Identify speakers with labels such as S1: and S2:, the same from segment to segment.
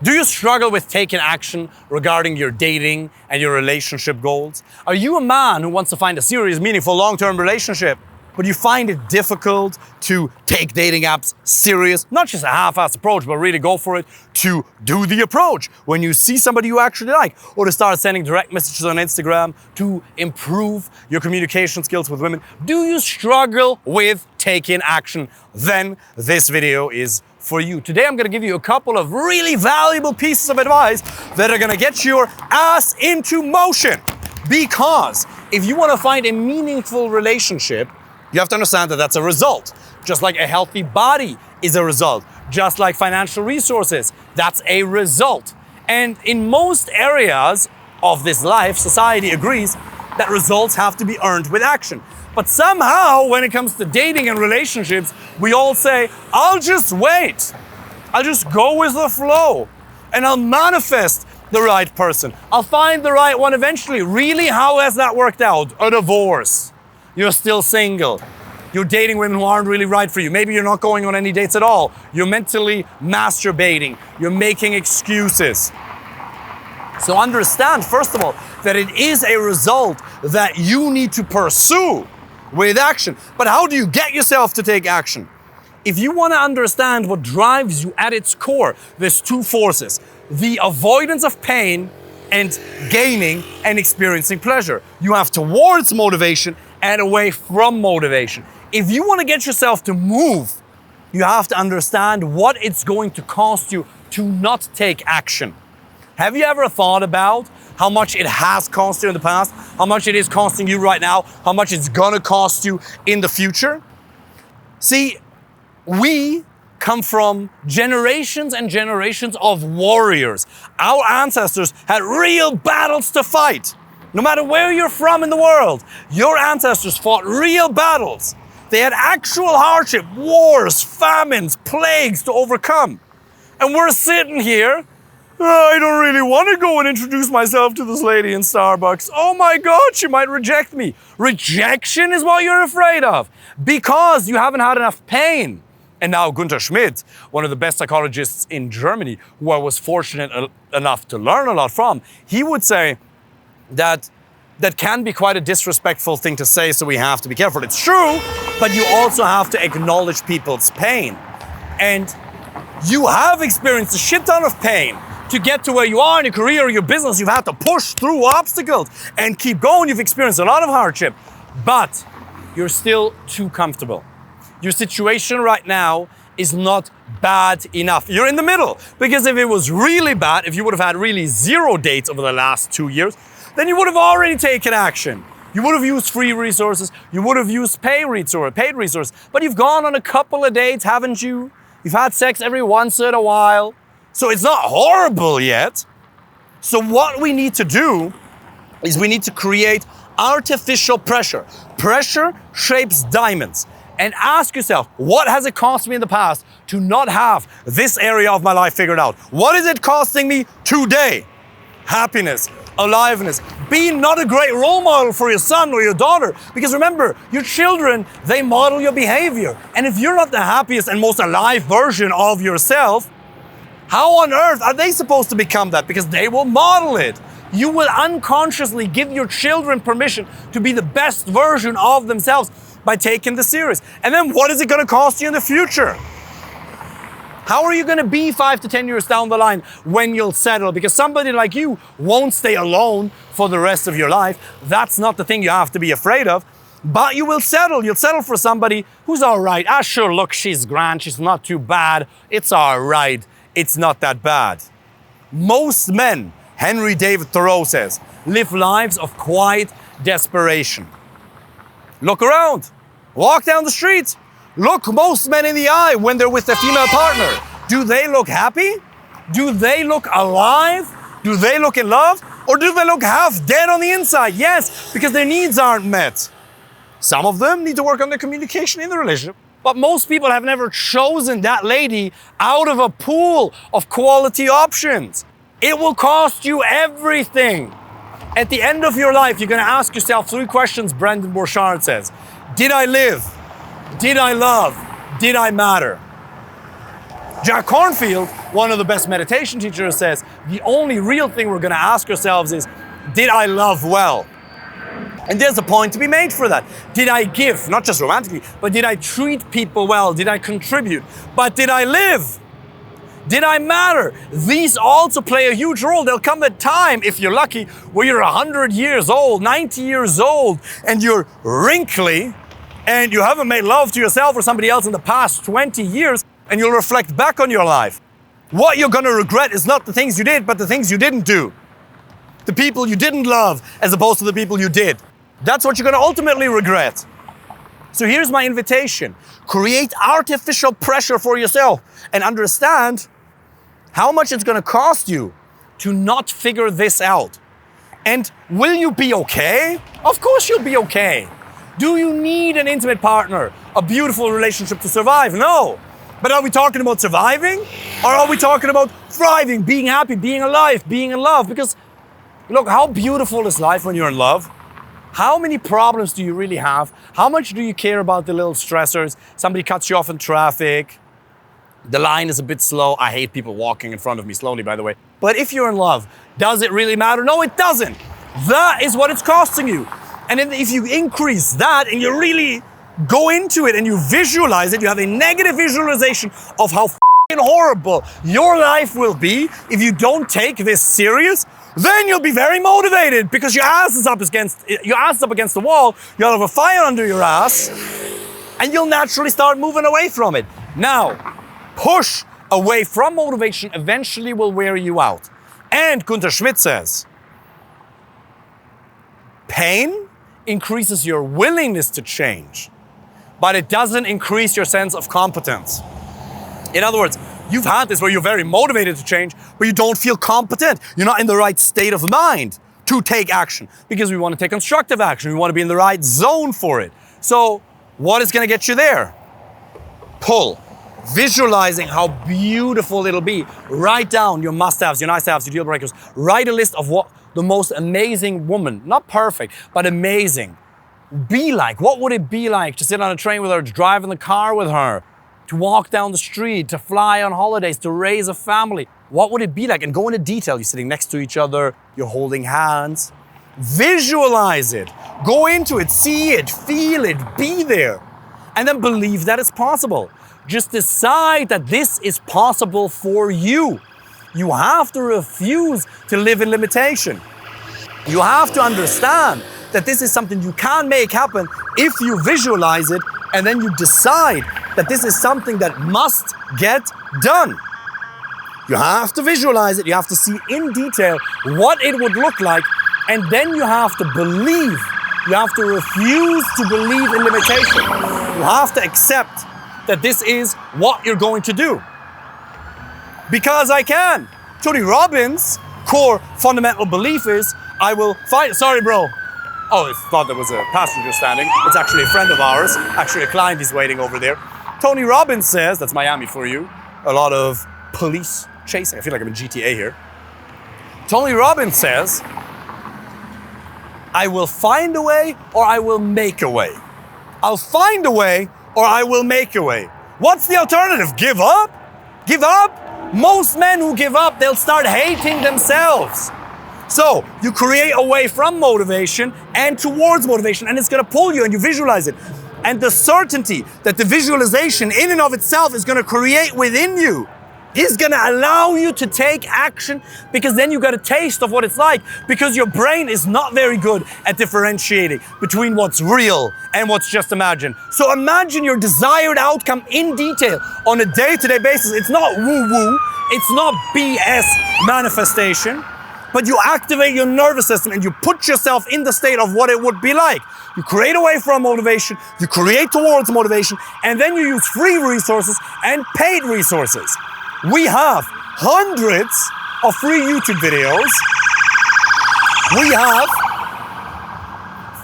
S1: Do you struggle with taking action regarding your dating and your relationship goals? Are you a man who wants to find a serious, meaningful, long-term relationship, but you find it difficult to take dating apps serious? Not just a half-assed approach, but really go for it, to do the approach when you see somebody you actually like, or to start sending direct messages on Instagram to improve your communication skills with women. Do you struggle with taking action? Then this video is for you. Today I'm gonna give you a couple of really valuable pieces of advice that are gonna get your ass into motion. Because if you wanna find a meaningful relationship, you have to understand that that's a result. Just like a healthy body is a result. Just like financial resources, that's a result. And in most areas of this life, society agrees that results have to be earned with action. But somehow, when it comes to dating and relationships, we all say, I'll just wait. I'll just go with the flow. And I'll manifest the right person. I'll find the right one eventually. Really, how has that worked out? A divorce. You're still single. You're dating women who aren't really right for you. Maybe you're not going on any dates at all. You're mentally masturbating. You're making excuses. So understand, first of all, that it is a result that you need to pursue with action. But how do you get yourself to take action? If you want to understand what drives you at its core, there's two forces: the avoidance of pain and gaining and experiencing pleasure. You have towards motivation and away from motivation. If you want to get yourself to move, you have to understand what it's going to cost you to not take action. Have you ever thought about how much it has cost you in the past, how much it is costing you right now, how much it's gonna cost you in the future? See, we come from generations and generations of warriors. Our ancestors had real battles to fight. No matter where you're from in the world, your ancestors fought real battles. They had actual hardship, wars, famines, plagues to overcome. And we're sitting here, I don't really want to go and introduce myself to this lady in Starbucks. Oh my God, she might reject me. Rejection is what you're afraid of because you haven't had enough pain. And now Gunther Schmidt, one of the best psychologists in Germany, who I was fortunate enough to learn a lot from, he would say that can be quite a disrespectful thing to say, so we have to be careful. It's true, but you also have to acknowledge people's pain. And you have experienced a shit ton of pain. To get to where you are in your career or your business, you've had to push through obstacles and keep going. You've experienced a lot of hardship, but you're still too comfortable. Your situation right now is not bad enough. You're in the middle, because if it was really bad, if you would have had really 0 dates over the last 2 years, then you would have already taken action. You would have used free resources. You would have used paid resources. But you've gone on a couple of dates, haven't you? You've had sex every once in a while. So it's not horrible yet. So what we need to do is we need to create artificial pressure. Pressure shapes diamonds. And ask yourself, what has it cost me in the past to not have this area of my life figured out? What is it costing me today? Happiness, aliveness, being not a great role model for your son or your daughter. Because remember, your children, they model your behavior. And if you're not the happiest and most alive version of yourself, how on earth are they supposed to become that? Because they will model it. You will unconsciously give your children permission to be the best version of themselves by taking this serious. And then what is it going to cost you in the future? How are you going to be 5 to 10 years down the line when you'll settle? Because somebody like you won't stay alone for the rest of your life. That's not the thing you have to be afraid of. But you will settle. You'll settle for somebody who's all right. Ah, sure, look, she's grand. She's not too bad. It's all right. It's not that bad. Most men, Henry David Thoreau says, live lives of quiet desperation. Look around. Walk down the street. Look most men in the eye when they're with their female partner. Do they look happy? Do they look alive? Do they look in love? Or do they look half dead on the inside? Yes, because their needs aren't met. Some of them need to work on their communication in the relationship. But most people have never chosen that lady out of a pool of quality options. It will cost you everything. At the end of your life, you're going to ask yourself 3 questions, Brendan Burchard says. Did I live? Did I love? Did I matter? Jack Kornfield, one of the best meditation teachers, says, the only real thing we're gonna ask ourselves is, did I love well? And there's a point to be made for that. Did I give, not just romantically, but did I treat people well? Did I contribute? But did I live? Did I matter? These also play a huge role. There'll come a time, if you're lucky, where you're 100 years old, 90 years old, and you're wrinkly, and you haven't made love to yourself or somebody else in the past 20 years, and you'll reflect back on your life. What you're gonna regret is not the things you did, but the things you didn't do. The people you didn't love, as opposed to the people you did. That's what you're gonna ultimately regret. So here's my invitation. Create artificial pressure for yourself and understand how much it's gonna cost you to not figure this out. And will you be okay? Of course you'll be okay. Do you need an intimate partner, a beautiful relationship to survive? No. But are we talking about surviving? Or are we talking about thriving, being happy, being alive, being in love? Because look, how beautiful is life when you're in love? How many problems do you really have? How much do you care about the little stressors? Somebody cuts you off in traffic. The line is a bit slow. I hate people walking in front of me slowly, by the way. But if you're in love, does it really matter? No, it doesn't. That is what it's costing you. And then if you increase that and you really go into it and you visualize it, you have a negative visualization of how horrible your life will be if you don't take this serious, then you'll be very motivated because your ass is up against the wall, you'll have a fire under your ass, and you'll naturally start moving away from it. Now, push away from motivation eventually will wear you out. And Gunther Schmidt says, pain increases your willingness to change, but it doesn't increase your sense of competence. In other words, you've had this where you're very motivated to change, but you don't feel competent. You're not in the right state of mind to take action because we want to take constructive action. We want to be in the right zone for it. So what is going to get you there? Pull. Visualizing how beautiful it'll be. Write down your must-haves, your nice-to-haves, your deal breakers. Write a list of what the most amazing woman, not perfect, but amazing, be like. What would it be like to sit on a train with her, to drive in the car with her, to walk down the street, to fly on holidays, to raise a family? What would it be like? And go into detail. You're sitting next to each other, you're holding hands. Visualize it. Go into it, see it, feel it, be there. And then believe that it's possible. Just decide that this is possible for you. You have to refuse to live in limitation. You have to understand that this is something you can make happen if you visualize it and then you decide that this is something that must get done. You have to visualize it, you have to see in detail what it would look like, and then you have to believe. You have to refuse to believe in limitation. You have to accept that this is what you're going to do. Because I can. Tony Robbins' core fundamental belief is, I will fight. Sorry, bro. Oh, I thought there was a passenger standing. It's actually a friend of ours. Actually, a client is waiting over there. Tony Robbins says, that's Miami for you, a lot of police chasing. I feel like I'm in GTA here. Tony Robbins says, I will find a way or I will make a way. I'll find a way or I will make a way. What's the alternative? Give up? Give up? Most men who give up, they'll start hating themselves. So you create a way from motivation and towards motivation, and it's gonna pull you and you visualize it. And the certainty that the visualization in and of itself is gonna create within you is gonna allow you to take action, because then you got a taste of what it's like, because your brain is not very good at differentiating between what's real and what's just imagined. So imagine your desired outcome in detail on a day-to-day basis. It's not woo-woo, it's not BS manifestation, but you activate your nervous system and you put yourself in the state of what it would be like. You create away from motivation, you create towards motivation, and then you use free resources and paid resources. We have hundreds of free YouTube videos. We have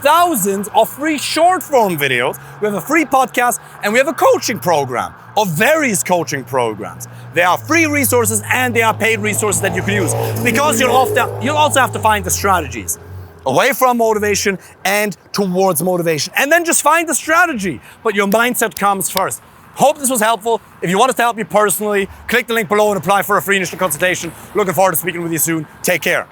S1: thousands of free short form videos. We have a free podcast, and we have a coaching program of various coaching programs. There are free resources and there are paid resources that you can use, because you'll also have to find the strategies away from motivation and towards motivation, and then just find the strategy. But your mindset comes first. Hope this was helpful. If you want us to help you personally, click the link below and apply for a free initial consultation. Looking forward to speaking with you soon. Take care.